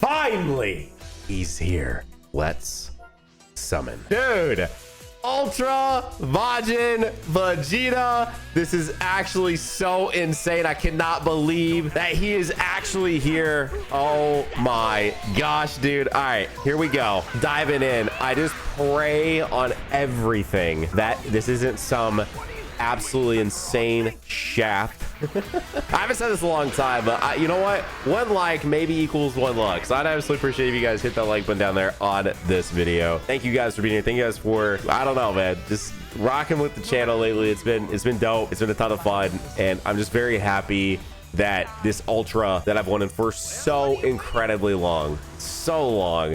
Finally, he's here. Let's summon. Dude, Ultra Majin Vegeta. This is actually so insane. I cannot believe that he is actually here. Oh my gosh, dude. All right, here we go. Diving in. I just pray on everything that this isn't some absolutely insane shaft. I haven't said this a long time, but you know what? One like maybe equals one luck. So I'd absolutely appreciate if you guys hit that like button down there on this video. Thank you guys for being here. Thank you guys for, I don't know, man, just rocking with the channel lately. It's been dope. It's been a ton of fun, and I'm just very happy that this Ultra that I've wanted for so incredibly long,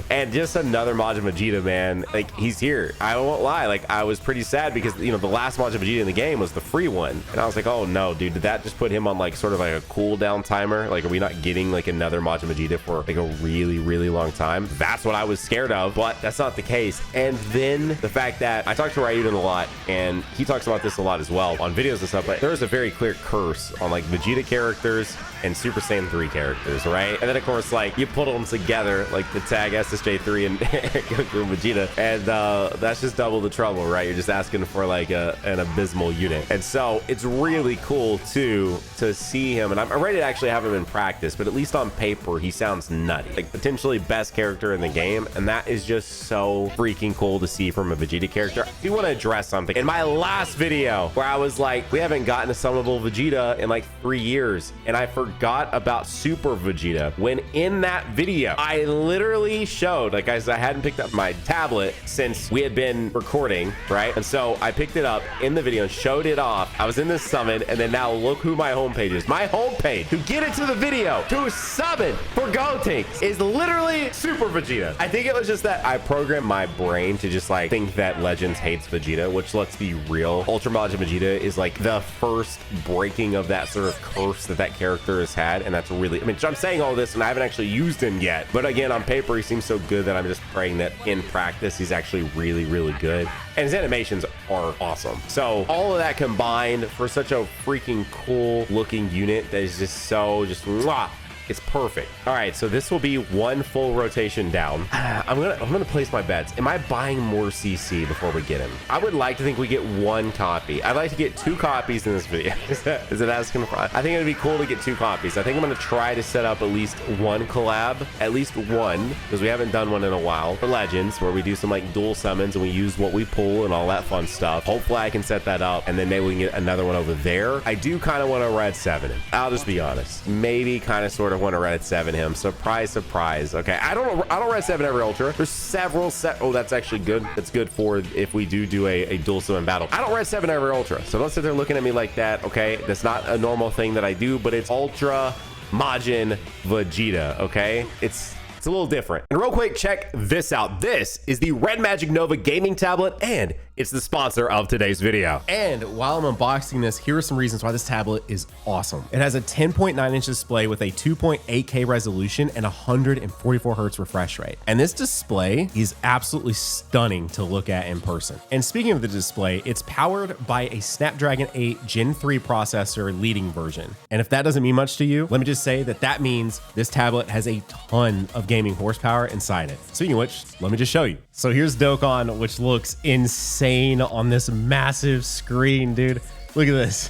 and just another Majin Vegeta, man. Like, he's here. I won't lie, like, I was pretty sad because, you know, the last Majin Vegeta in the game was the free one, and I was like, oh no, dude, did that just put him on like sort of like a cooldown timer? Like, are we not getting like another Majin Vegeta for like a really long time? That's what I was scared of, but that's not the case. And then the fact that I talked to Ryuden a lot, and he talks about this a lot as well on videos and stuff, but there's a very clear curse on like Vegeta characters and Super Saiyan 3 characters, right? And then of course, like, you put them together, like the tag SSJ3 and Goku and Vegeta, and that's just double the trouble, right? You're just asking for like an abysmal unit. And so it's really cool too to see him, and I'm ready to actually have him in practice, but at least on paper he sounds nutty, like potentially best character in the game, and that is just so freaking cool to see from a Vegeta character. I do want to address something in my last video where I was like, we haven't gotten a summonable Vegeta in like 3 years, and I forgot about Super Vegeta, when in that video I literally showed, like, guys, I hadn't picked up my tablet since we had been recording, right? And so I picked it up in the video and showed it off. I was in this summon, and then now look who my homepage is. My homepage to get into the video to summon for Gotenks is literally Super Vegeta. I think it was just that I programmed my brain to just like think that Legends hates Vegeta, which, let's be real, Ultra Majin Vegeta is like the first breaking of that sort of curse that character has had, and that's really, I mean, I'm saying all this and I haven't actually used him yet, but again, on paper he seems so good that I'm just praying that in practice he's actually really good, and his animations are awesome. So all of that combined for such a freaking cool looking unit that is just so mwah. It's perfect. All right, so this will be one full rotation down. I'm gonna place my bets. Am I buying more CC before we get him? I would like to think we get one copy. I'd like to get 2 copies in this video. Is it asking for? I think it'd be cool to get 2 copies. I think I'm gonna try to set up at least one collab, at least one, because we haven't done one in a while, for Legends, where we do some like dual summons and we use what we pull and all that fun stuff. Hopefully I can set that up, and then maybe we can get another one over there. I do kind of want to red 7 him. I'll just be honest. Maybe kind of sort of want to red 7 him. Surprise. Okay, I don't red 7 every Ultra. There's several oh, that's actually good. That's good for if we do a dual summon battle. I don't red 7 every Ultra, so don't sit there looking at me like that. Okay, that's not a normal thing that I do, but it's Ultra Majin Vegeta. Okay, it's a little different. And real quick, check this out. This is the Red Magic Nova gaming tablet, and it's the sponsor of today's video. And while I'm unboxing this, here are some reasons why this tablet is awesome. It has a 10.9-inch display with a 2.8K resolution and 144 Hz refresh rate. And this display is absolutely stunning to look at in person. And speaking of the display, it's powered by a Snapdragon 8 Gen 3 processor leading version. And if that doesn't mean much to you, let me just say that means this tablet has a ton of gaming horsepower inside it. Speaking of which, let me just show you. So here's Dokkan, which looks insane on this massive screen, dude. Look at this.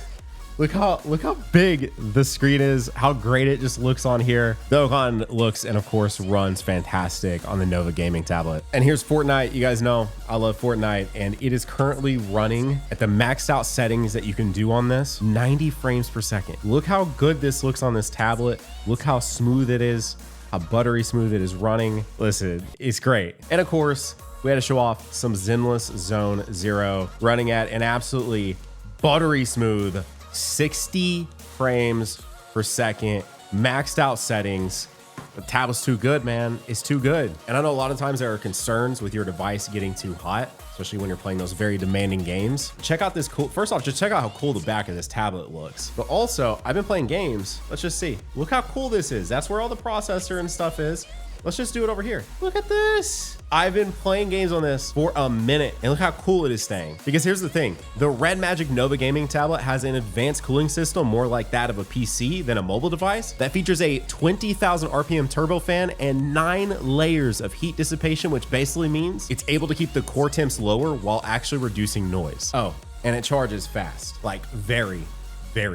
Look how big the screen is, how great it just looks on here. Dokkan looks and of course runs fantastic on the Nova gaming tablet. And here's Fortnite. You guys know I love Fortnite, and it is currently running at the maxed out settings that you can do on this, 90 frames per second. Look how good this looks on this tablet. Look how smooth it is, how buttery smooth it is running. Listen, it's great. And of course, we had to show off some Zenless Zone Zero running at an absolutely buttery smooth 60 frames per second, maxed out settings. The tablet's too good, man. It's too good. And I know a lot of times there are concerns with your device getting too hot, especially when you're playing those very demanding games. Check out this cool, first off, just check out how cool the back of this tablet looks. But also, I've been playing games. Let's just see. Look how cool this is. That's where all the processor and stuff is. let's just do it over here. Look at this. I've been playing games on this for a minute and look how cool it is staying. Because here's the thing, the Red Magic Nova gaming tablet has an advanced cooling system more like that of a PC than a mobile device that features a 20,000 RPM turbofan and 9 layers of heat dissipation, which basically means it's able to keep the core temps lower while actually reducing noise. Oh, and it charges fast, like very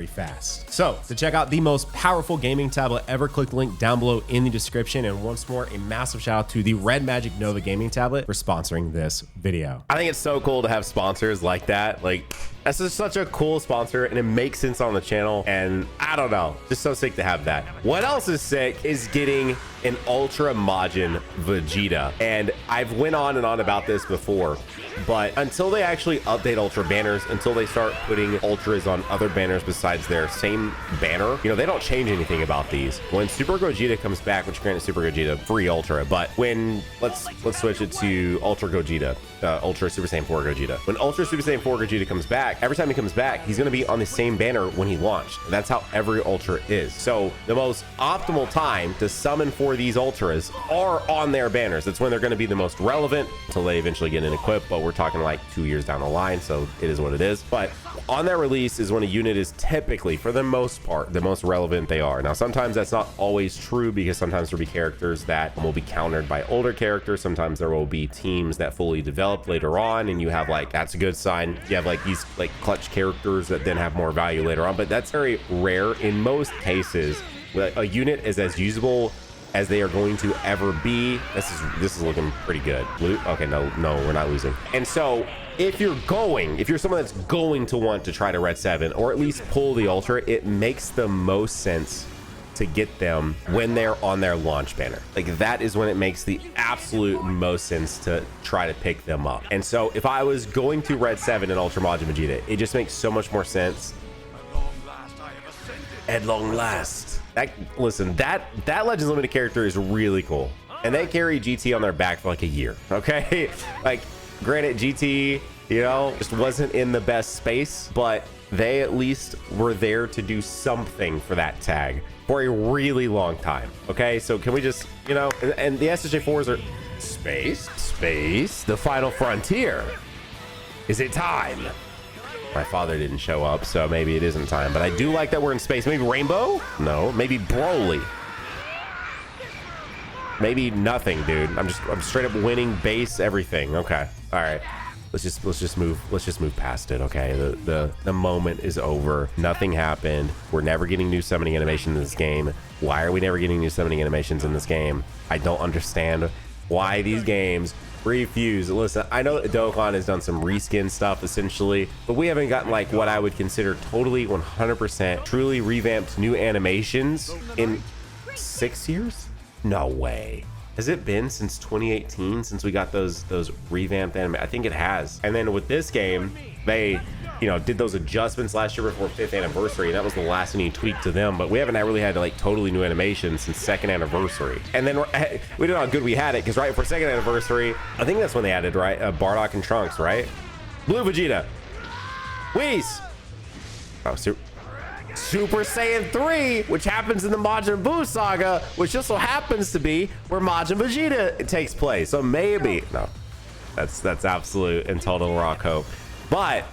fast. So to check out the most powerful gaming tablet ever, click the link down below in the description. And once more, a massive shout out to the Red Magic Nova gaming tablet for sponsoring this video. I think it's so cool to have sponsors like that. Like, that's just such a cool sponsor and it makes sense on the channel. And I don't know, just so sick to have that. What else is sick is getting an Ultra Majin Vegeta. And I've went on and on about this before, but until they actually update Ultra banners, until they start putting Ultras on other banners besides their same banner, you know, they don't change anything about these. When Super Gogeta comes back, which granted Super Gogeta free Ultra, but when let's switch it to Ultra Gogeta, Ultra Super Saiyan 4 Gogeta. When Ultra Super Saiyan 4 Gogeta comes back, every time he comes back, he's going to be on the same banner when he launched. And that's how every Ultra is. So the most optimal time to summon for these Ultras are on their banners. That's when they're going to be the most relevant until they eventually get an equip, but we're talking like 2 years down the line, so it is what it is. But on their release is when a unit is typically, for the most part, the most relevant they are. Now, sometimes that's not always true because sometimes there'll be characters that will be countered by older characters. Sometimes there will be teams that fully develop later on, and you have like, that's a good sign. You have like these like clutch characters that then have more value later on, but that's very rare. In most cases, a unit is as usable as they are going to ever be. This is looking pretty good. Okay, no, we're not losing. And so if you're someone that's going to want to try to Red 7 or at least pull the Ultra, it makes the most sense to get them when they're on their launch banner. Like, that is when it makes the absolute most sense to try to pick them up. And so if I was going to Red 7 and Ultra Majin Vegeta, it just makes so much more sense. At long last. Listen, that Legends Limited character is really cool. And they carry GT on their back for like a year, okay? Like, granted, GT, you know, just wasn't in the best space, but they at least were there to do something for that tag for a really long time, okay? So can we just, you know, and the SSJ4s are space, the final frontier. Is it time? My father didn't show up, so maybe it isn't time, but I do like that we're in space. Maybe Rainbow? No, maybe Broly. Maybe nothing, dude. I'm straight up winning base everything. Okay. All right. Let's just move past it. Okay. The moment is over. Nothing happened. We're never getting new summoning animations in this game. Why are we never getting new summoning animations in this game? I don't understand why these games refuse. Listen, I know that Dokkan has done some reskin stuff essentially, but we haven't gotten like what I would consider totally 100% truly revamped new animations in 6 years. No way. Has it been since 2018 since we got those revamped anime? I think it has. And then with this game, they, you know, did those adjustments last year before 5th anniversary, and that was the last thing you tweaked to them. But we haven't really had like totally new animations since 2nd anniversary. And then we don't know how good we had it, because right before 2nd anniversary, I think that's when they added, right, Bardock and Trunks, right? Blue Vegeta, Whis, oh, Super Saiyan 3, which happens in the Majin Buu saga, which just so happens to be where Majin Vegeta takes place. So maybe, no, that's absolute and total rock hope. But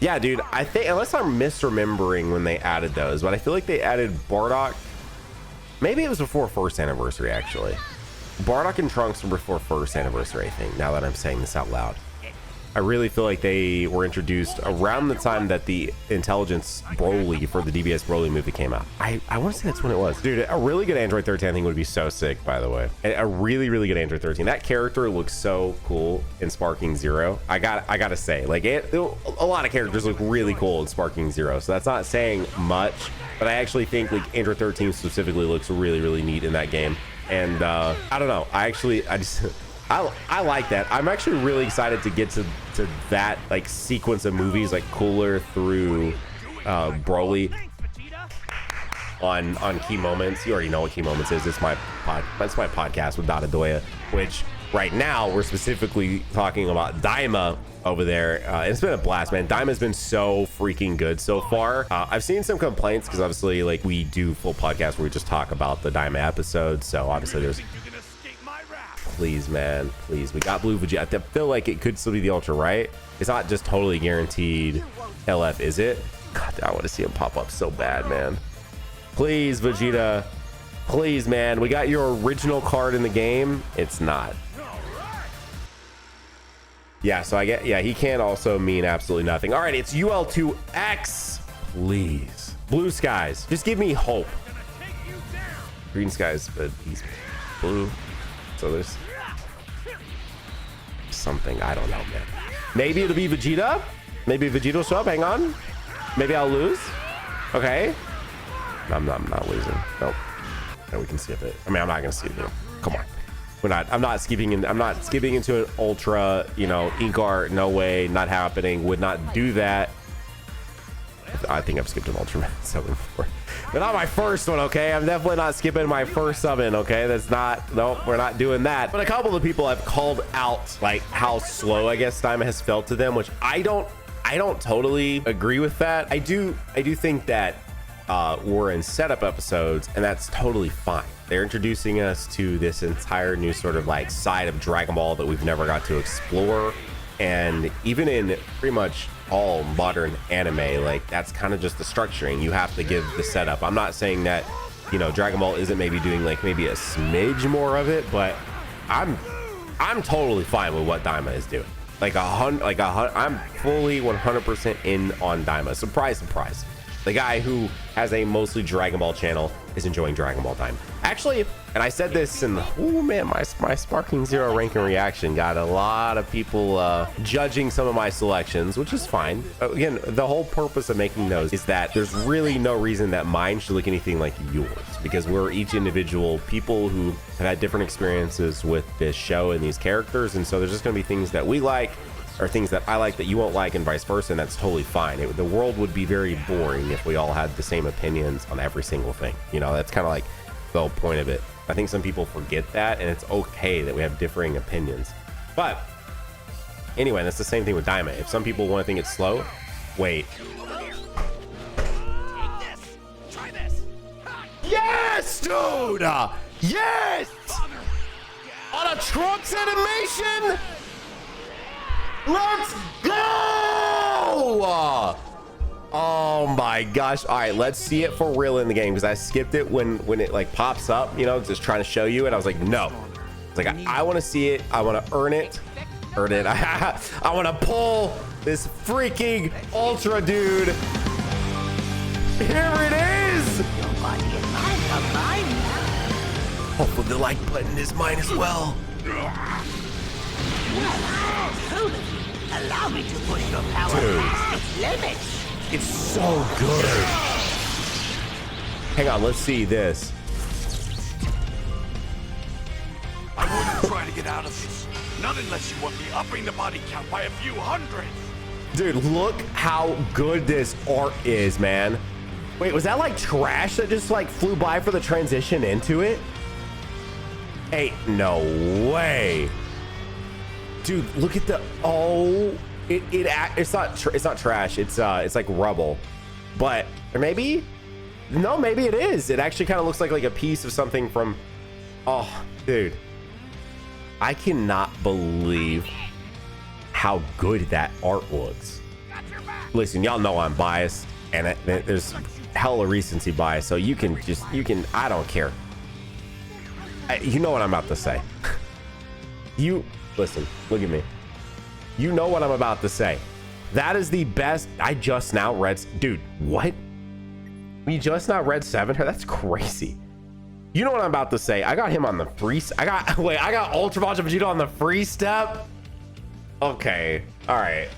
yeah, dude, I think, unless I'm misremembering when they added those, but I feel like they added Bardock. Maybe it was before 1st anniversary, actually. Bardock and Trunks were before 1st anniversary, I think, now that I'm saying this out loud. I really feel like they were introduced around the time that the Intelligence Broly for the DBS Broly movie came out. I want to say that's when it was. Dude, a really good Android 13 I think would be so sick, by the way. A really, really good Android 13. That character looks so cool in Sparking Zero. I gotta say, like, a lot of characters look really cool in Sparking Zero, so that's not saying much, but I actually think like Android 13 specifically looks really, really neat in that game. And I don't know. I like that. I'm actually really excited to get to that like sequence of movies, like Cooler through Broly on Key Moments. You already know what Key Moments is. It's my podcast with Dada Doya, which right now we're specifically talking about Daima over there. It's been a blast, man. Daima's been so freaking good so far. I've seen some complaints because obviously like we do full podcasts where we just talk about the Daima episodes. So obviously there's Please, man. Please. We got blue Vegeta. I feel like it could still be the Ultra, right? It's not just totally guaranteed LF, is it? God, I want to see him pop up so bad, man. Please, Vegeta. Please, man. We got your original card in the game. It's not. Yeah, so I get, yeah, he can also mean absolutely nothing. All right, it's UL2X. Please. Blue skies. Just give me hope. Green skies, but he's blue. So there's something. I don't know, man. Maybe it'll be Vegeta. Maybe Vegeta will show up. Hang on. Maybe I'll lose. Okay. I'm not losing. Nope. No, we can skip it. I mean, I'm not gonna skip it. Come on. I'm not skipping into an ultra, you know, ink art. No way, not happening. Would not do that. I think I've skipped an ultra summon before, but not my first one. Okay, I'm definitely not skipping my first summon. Okay, that's not, nope, we're not doing that. But a couple of people have called out like how slow I guess Daima has felt to them, which I don't totally agree with that. I do think that we're in setup episodes, and that's totally fine. They're introducing us to this entire new sort of like side of Dragon Ball that we've never got to explore. And even in pretty much all modern anime, like that's kind of just the structuring. You have to give the setup. I'm not saying that, you know, Dragon Ball isn't maybe doing like maybe a smidge more of it, but I'm totally fine with what Daima is doing. I'm fully 100% in on Daima. Surprise, surprise. The guy who has a mostly Dragon Ball channel is enjoying Dragon Ball time. Actually, and I said this in, oh man, my Sparkling Zero ranking reaction got a lot of people judging some of my selections, which is fine. Again, the whole purpose of making those is that there's really no reason that mine should look anything like yours, because we're each individual people who have had different experiences with this show and these characters. And so there's just gonna be things that we like, or things that I like that you won't like, and vice versa, and that's totally fine. The world would be very boring if we all had the same opinions on every single thing. You know, that's kind of like the whole point of it. I think some people forget that, and it's okay that we have differing opinions. But anyway, that's the same thing with Daima. If some people want to think it's slow, wait. Try this. Yes, dude! Yes! On a Trunks animation! Let's go! Oh my gosh. All right, let's see it for real in the game, because I skipped it when it like pops up, you know, just trying to show you it. I was like, no. It's like, I want to see it. I want to earn it. I want to pull this freaking Ultra, dude. Here it is. Hopefully the like button is mine as well. Allow me to push your power past its limits. It's so good. Hang on, let's see this. I wouldn't try to get out of this. Not unless you want me upping the body count by a few hundred. Dude, look how good this art is, man. Wait, was that like trash that just like flew by for the transition into it? Hey, no way. Dude, look at the, oh, it's not trash. It's like rubble, but or maybe, no, maybe it is. It actually kind of looks like a piece of something from, oh, dude, I cannot believe how good that art looks. Listen, y'all know I'm biased, and there's hella recency bias, so you can, I don't care. You know what I'm about to say. Listen, look at me. You know what I'm about to say. That is the best. I just now read, dude, what? We just now read 7? That's crazy. You know what I'm about to say. I got him on the free. I got Ultra Majin Vegeta on the free step. Okay. All right.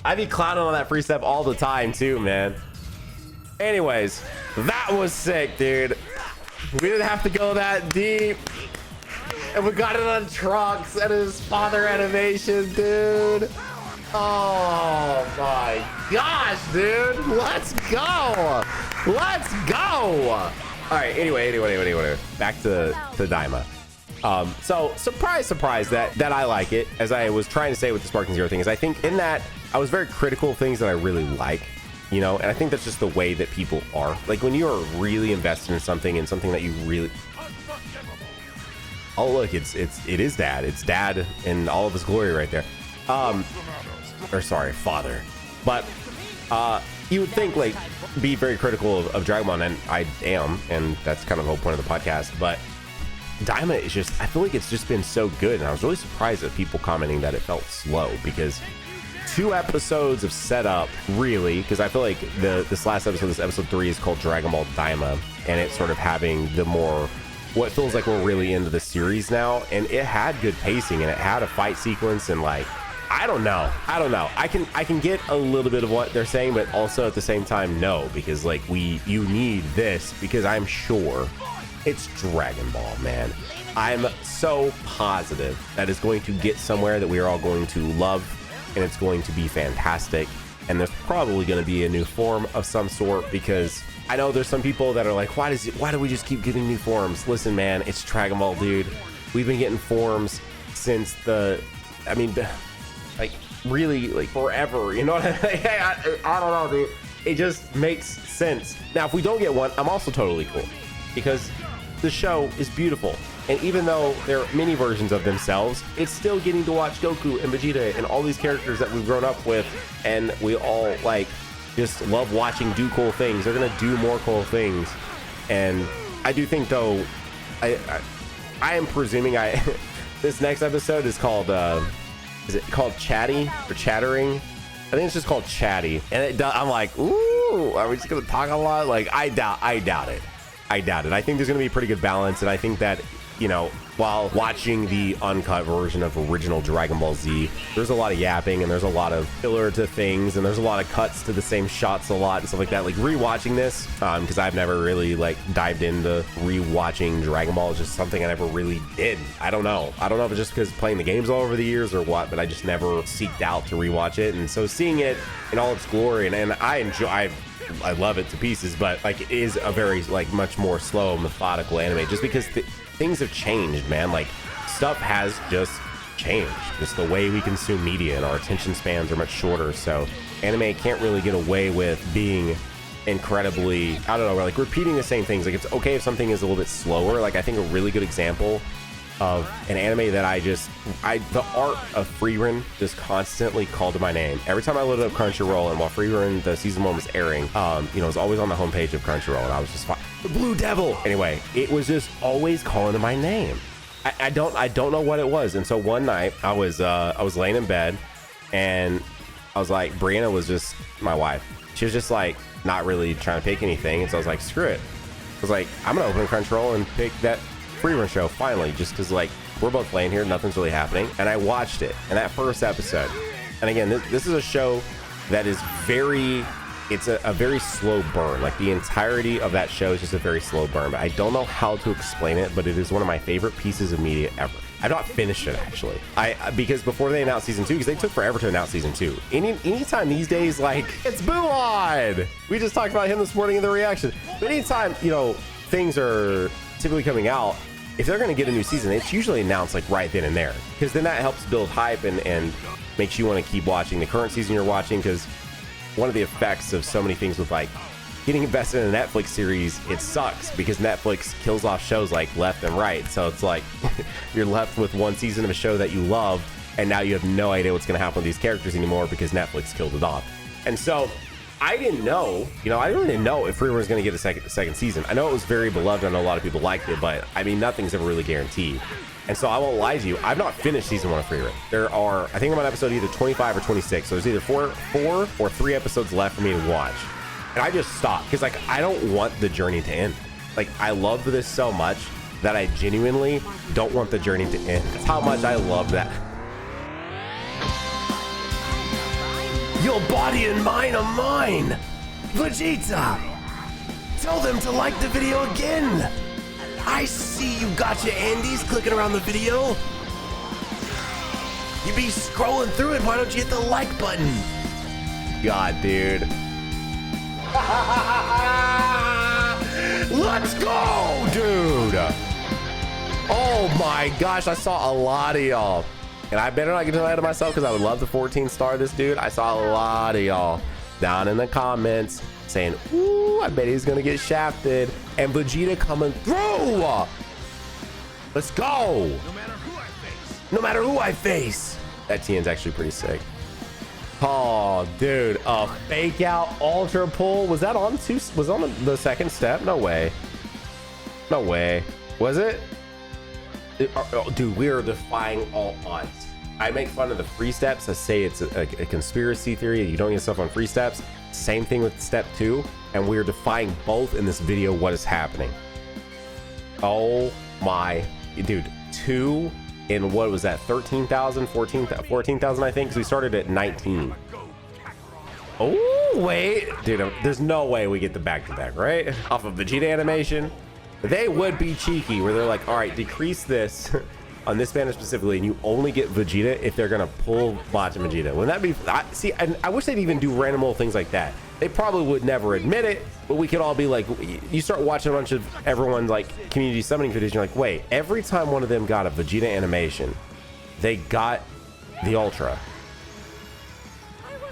I be clowning on that free step all the time too, man. Anyways, that was sick, dude. We didn't have to go that deep. And we got it on Trunks and his father animation, dude. Oh my gosh, dude. Let's go. Let's go. All right, anyway. Back to Daima. So surprise that I like it. As I was trying to say with the Sparking Zero thing, is I think in that I was very critical of things that I really like, you know, and I think that's just the way that people are. Like when you are really invested in something and something that you really, Oh, look, it is dad. It's dad in all of his glory right there. Or sorry, father. But you would think, like, be very critical of Dragon Ball, and I am, and that's kind of the whole point of the podcast. But Daima is just, I feel like it's just been so good, and I was really surprised at people commenting that it felt slow, because 2 episodes of setup, really, because I feel like this last episode, this episode 3, is called Dragon Ball Daima, and it's sort of having the more, what feels like we're really into the series now, and it had good pacing, and it had a fight sequence, and like, I don't know. I can get a little bit of what they're saying, but also at the same time, no, because like you need this, because I'm sure it's Dragon Ball, man. I'm so positive that it's going to get somewhere that we are all going to love, and it's going to be fantastic. And there's probably going to be a new form of some sort, because I know there's some people that are like, why do we just keep getting new forms? Listen, man, it's Dragon Ball, dude. We've been getting forms since like really, like forever, you know what I mean? I don't know, dude. It just makes sense. Now, if we don't get one, I'm also totally cool, because the show is beautiful. And even though they're mini versions of themselves, it's still getting to watch Goku and Vegeta and all these characters that we've grown up with, and we all like just love watching do cool things. They're gonna do more cool things. And I do think, though, I am presuming this next episode is called is it called Chatty or Chattering? I think it's just called Chatty. And I'm like, ooh, are we just gonna talk a lot? Like, I doubt it. I think there's gonna be a pretty good balance, and I think that, you know, while watching the uncut version of original Dragon Ball Z, there's a lot of yapping, and there's a lot of filler to things, and there's a lot of cuts to the same shots a lot and stuff like that. Like, rewatching this, because I've never really like dived into rewatching Dragon Ball. Is just something I never really did. I don't know if it's just because playing the games all over the years or what, but I just never seeked out to rewatch it. And so seeing it in all its glory, and I love it to pieces, but like, it is a very like much more slow, methodical anime, just because things have changed, man. Like, stuff has just changed. Just the way we consume media, and our attention spans are much shorter. So anime can't really get away with being incredibly, I don't know, like repeating the same things. Like, it's okay if something is a little bit slower. Like, I think a really good example of an anime that the art of Freerun just constantly called to my name. Every time I loaded up Crunchyroll, and while Freerun, the season 1 was airing, it was always on the homepage of Crunchyroll, and I was just the Blue Devil. Anyway, it was just always calling to my name. I don't know what it was. And so one night I was laying in bed, and I was like, Brianna was just my wife. She was just like not really trying to pick anything, and so I was like, screw it. I was like, I'm gonna open Crunchyroll and pick that Freerun show finally, just because like we're both laying here, nothing's really happening. And I watched it, and that first episode, and again, this is a show that is it's a very slow burn. Like, the entirety of that show is just a very slow burn, but I don't know how to explain it, but it is one of my favorite pieces of media ever. I've not finished it, actually, because before they announced season 2, because they took forever to announce season 2. Anytime these days, like, it's Buon. We just talked about him this morning in the reaction. But anytime, things are typically coming out, if they're going to get a new season, it's usually announced like right then and there, because then that helps build hype and makes you want to keep watching the current season you're watching. Because one of the effects of so many things with like getting invested in a Netflix series, it sucks because Netflix kills off shows like left and right. So it's like you're left with one season of a show that you loved, and now you have no idea what's going to happen with these characters anymore because Netflix killed it off. And so I didn't know, I really didn't know if Freerun was going to get a second season. I know it was very beloved. I know a lot of people liked it, but I mean, nothing's ever really guaranteed. And so I won't lie to you, I've not finished season 1 of Freerun. There are, I think I'm on episode either 25 or 26. So there's either four or 3 episodes left for me to watch. And I just stopped because like, I don't want the journey to end. Like, I love this so much that I genuinely don't want the journey to end. That's how much I love that. Your body and mine are mine. Vegeta, tell them to like the video again. I see you got your Andes clicking around the video. You be scrolling through it, why don't you hit the like button? God, dude. Let's go, dude. Oh my gosh, I saw a lot of y'all. And I better not get ahead of myself because I would love to 14-star this dude. I saw a lot of y'all down in the comments saying, ooh, I bet he's going to get shafted. And Vegeta coming through. Let's go. No matter who I face. No matter who I face. That TN's actually pretty sick. Oh, dude, a fake out ultra pull. Was that on two? Was on the second step? No way. No way. Was it? Dude, we are defying all odds. I make fun of the free steps. I say it's a conspiracy theory. You don't get stuff on free steps. Same thing with step 2. And we are defying both in this video. What is happening? Oh my, dude, 2 in what was that? 13,000, 14,000, I think. Because we started at 19. Oh, wait. Dude, there's no way we get the back-to-back, right? Off of Vegeta animation. They would be cheeky where they're like, all right, decrease this on this banner specifically, and you only get Vegeta if they're gonna pull Majin Vegeta. Wouldn't that be? I wish they'd even do random little things like that. They probably would never admit it, but we could all be like, you start watching a bunch of everyone's like community summoning videos, and you're like, wait, every time one of them got a Vegeta animation, they got the Ultra.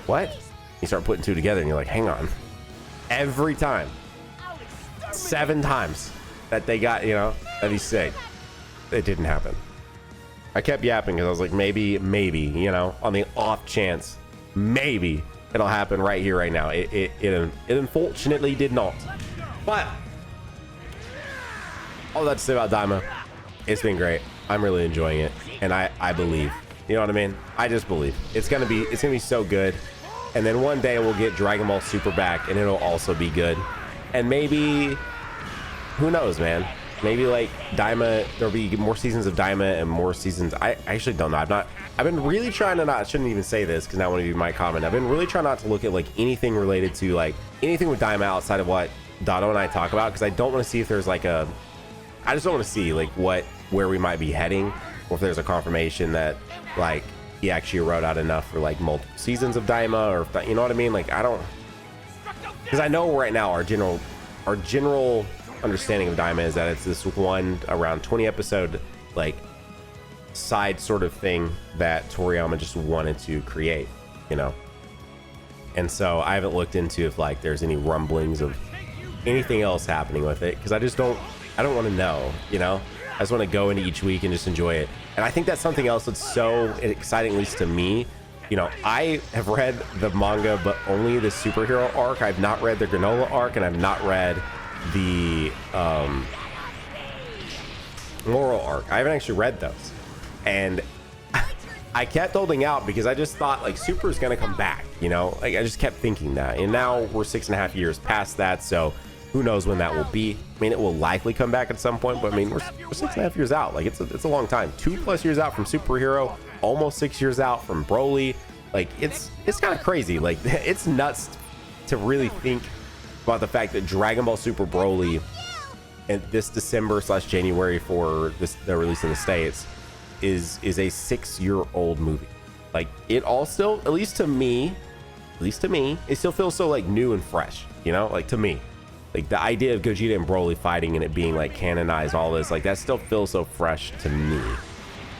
What? You start putting 2 together, and you're like, hang on. Every time, 7 times that they got, you know, that'd be sick. It didn't happen. I kept yapping because I was like, maybe, you know, on the off chance, maybe it'll happen right here, right now. It unfortunately did not. But all that to say about Daima, it's been great. I'm really enjoying it, and I believe. You know what I mean? I just believe it's gonna be so good. And then one day we'll get Dragon Ball Super back, and it'll also be good. And maybe, who knows, man? Maybe like Daima, there'll be more seasons of Daima and more seasons. I actually don't know. I've been really trying to not, I shouldn't even say this because now I want to do my comment. I've been really trying not to look at like anything related to like anything with Daima outside of what Dotto and I talk about, because I don't want to see if there's like I just don't want to see like where we might be heading, or if there's a confirmation that like he actually wrote out enough for like multiple seasons of Daima, or if that, you know what I mean? Like I don't, because I know right now our general understanding of Daima is that it's this one around 20 episode like side sort of thing that Toriyama just wanted to create, you know. And so I haven't looked into if like there's any rumblings of anything else happening with it, because I don't want to know, you know. I just want to go into each week and just enjoy it. And I think that's something else that's so exciting, at least to me. You know, I have read the manga, but only the superhero arc. I've not read the granola arc, and I've not read the moral arc. I haven't actually read those, and I kept holding out because I just thought like Super is gonna come back, you know. Like I just kept thinking that, and now we're 6.5 years past that, so who knows when that will be. I mean, it will likely come back at some point, but I mean, we're 6.5 years out. Like it's a long time. 2+ years out from superhero, almost 6 years out from Broly. Like it's kind of crazy. Like it's nuts to really think about the fact that Dragon Ball Super Broly, and this December/January for this, they're releasing the States, is a 6-year-old movie. Like it all still, at least to me, it still feels so like new and fresh, you know, like to me. Like the idea of Gogeta and Broly fighting and it being like canonized, all this, like that still feels so fresh to me.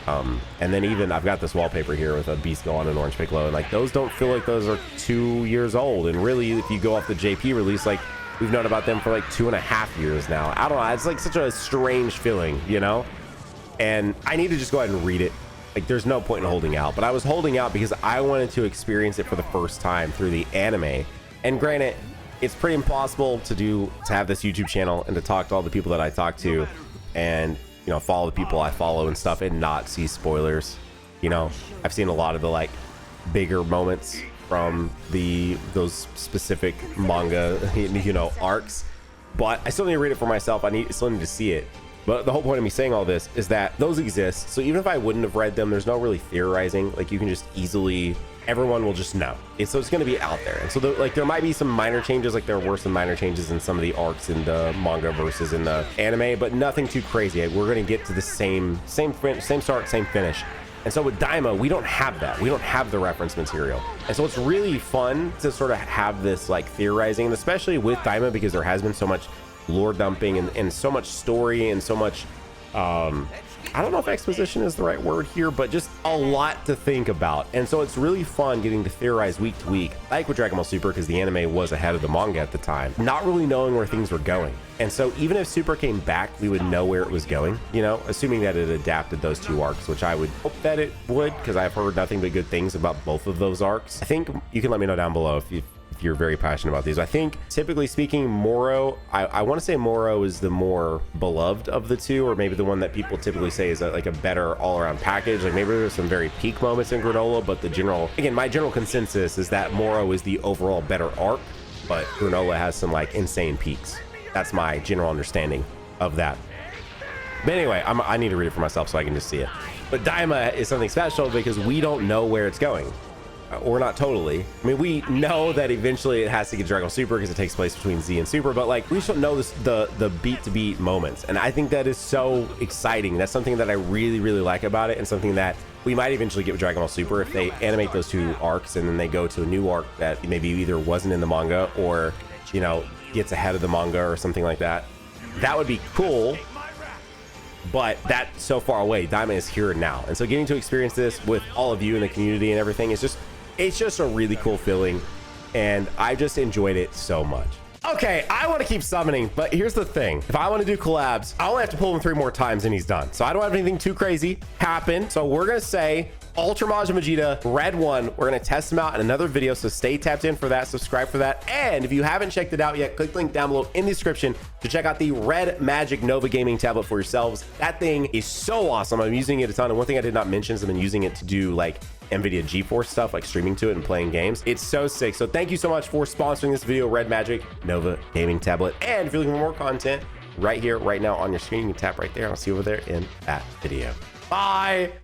And then even I've got this wallpaper here with a Beast Go on an Orange Piccolo, and like those don't feel like those are 2 years old. And really, if you go off the JP release, like we've known about them for like 2.5 years now. I don't know, it's like such a strange feeling, you know. And I need to just go ahead and read it. Like there's no point in holding out, but I was holding out because I wanted to experience it for the first time through the anime. And granted, it's pretty impossible to have this YouTube channel and to talk to all the people that I talk to, and you know, follow the people I follow and stuff, and not see spoilers. You know, I've seen a lot of the like bigger moments from those specific manga, you know, arcs, but I still need to read it for myself. I still need to see it. But the whole point of me saying all this is that those exist. So even if I wouldn't have read them, there's no really theorizing. Like you can just easily, everyone will just know. So it's going to be out there. And so there might be some minor changes, like there were some minor changes in some of the arcs in the manga versus in the anime, but nothing too crazy. We're going to get to the same start, same finish. And so with Daima, we don't have that. We don't have the reference material. And so it's really fun to sort of have this like theorizing, and especially with Daima, because there has been so much lore dumping and so much story and so much I don't know if exposition is the right word here, but just a lot to think about. And so it's really fun getting to theorize week to week, like with Dragon Ball Super, because the anime was ahead of the manga at the time, not really knowing where things were going. And so even if Super came back, we would know where it was going, you know, assuming that it adapted those 2 arcs, which I would hope that it would, because I've heard nothing but good things about both of those arcs. I think you can let me know down below if you're very passionate about these. I think typically speaking, Moro, I want to say Moro is the more beloved of the 2, or maybe the one that people typically say is like a better all-around package. Like maybe there's some very peak moments in Granola, but my general consensus is that Moro is the overall better arc, but Granola has some like insane peaks. That's my general understanding of that. But anyway, I need to read it for myself so I can just see it. But Daima is something special because we don't know where it's going. Or not totally. I mean, we know that eventually it has to get Dragon Ball Super because it takes place between Z and Super, but like we just don't know the beat to beat moments. And I think that is so exciting. That's something that I really, really like about it, and something that we might eventually get with Dragon Ball Super if they animate those 2 arcs and then they go to a new arc that maybe either wasn't in the manga or, you know, gets ahead of the manga or something like that. That would be cool. But that's so far away. Daima is here now. And so getting to experience this with all of you in the community and everything is it's just a really cool feeling, and I just enjoyed it so much. Okay, I want to keep summoning, but here's the thing. If I want to do collabs, I only have to pull him 3 more times and he's done. So I don't have anything too crazy happen. So we're going to say Ultra Majin Vegeta Red 1. We're going to test him out in another video, so stay tapped in for that, subscribe for that. And if you haven't checked it out yet, click the link down below in the description to check out the Red Magic Nova gaming tablet for yourselves. That thing is so awesome. I'm using it a ton. And one thing I did not mention is I've been using it to do like NVIDIA GeForce stuff, like streaming to it and playing games. It's so sick. So thank you so much for sponsoring this video, Red Magic Nova gaming tablet. And if you're looking for more content right here, right now on your screen, you can tap right there. I'll see you over there in that video. Bye.